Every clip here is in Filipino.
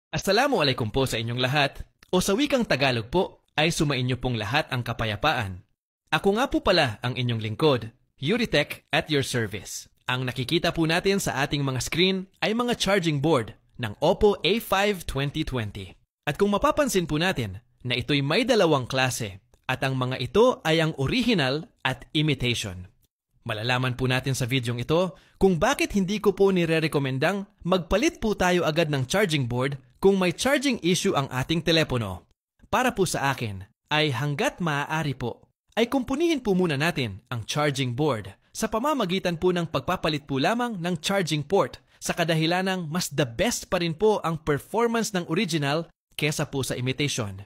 Assalamualaikum po sa inyong lahat, o sa wikang Tagalog po ay sumainyo pong lahat ang kapayapaan. Ako nga po pala ang inyong lingkod, Yuritech at your service. Ang nakikita po natin sa ating mga screen ay mga charging board ng Oppo A5 2020. At kung mapapansin po natin na ito'y may dalawang klase at ang mga ito ay ang original at imitation. Malalaman po natin sa videong ito kung bakit hindi ko po nire-rekomendang magpalit po tayo agad ng charging board kung may charging issue ang ating telepono. Para po sa akin ay hanggat maaari po ay kumpunihin po muna natin ang charging board sa pamamagitan po ng pagpapalit po lamang ng charging port sa kadahilanang mas the best pa rin po ang performance ng original kesa po sa imitation.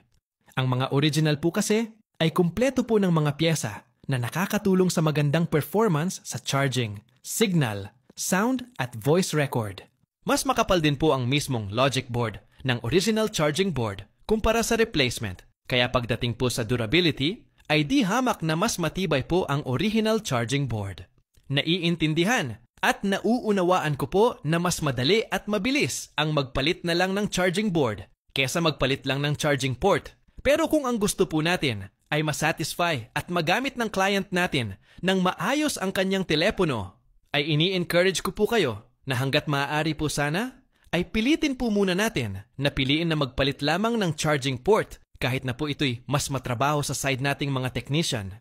Ang mga original po kasi ay kumpleto po ng mga pyesa na nakakatulong sa magandang performance sa charging, signal, sound at voice record. Mas makapal din po ang mismong logic board ng original charging board kumpara sa replacement. Kaya pagdating po sa durability, ay di hamak na mas matibay po ang original charging board. Naiintindihan at nauunawaan ko po na mas madali at mabilis ang magpalit na lang ng charging board kesa magpalit lang ng charging port. Pero kung ang gusto po natin ay masatisfy at magamit ng client natin nang maayos ang kanyang telepono, ay ini-encourage ko po kayo na hanggat maaari po sana, ay pilitin po muna natin na piliin na magpalit lamang ng charging port kahit na po ito'y mas matrabaho sa side nating mga technician.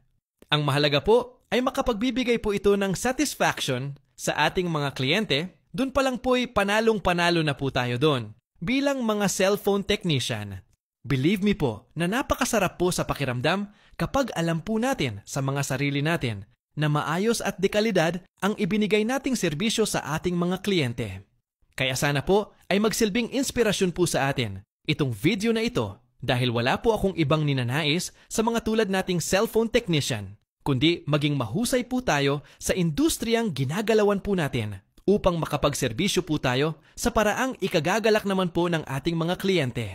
Ang mahalaga po ay makapagbibigay po ito ng satisfaction sa ating mga kliyente, dun pa lang po'y panalong-panalo na po tayo doon bilang mga cellphone technician. Believe me po na napakasarap po sa pakiramdam kapag alam po natin sa mga sarili natin na maayos at dekalidad ang ibinigay nating serbisyo sa ating mga kliyente. Kaya sana po ay magsilbing inspirasyon po sa atin itong video na ito dahil wala po akong ibang ninanais sa mga tulad nating cellphone technician, kundi maging mahusay po tayo sa industriyang ginagalawan po natin upang makapagserbisyo po tayo sa paraang ikagagalak naman po ng ating mga kliyente.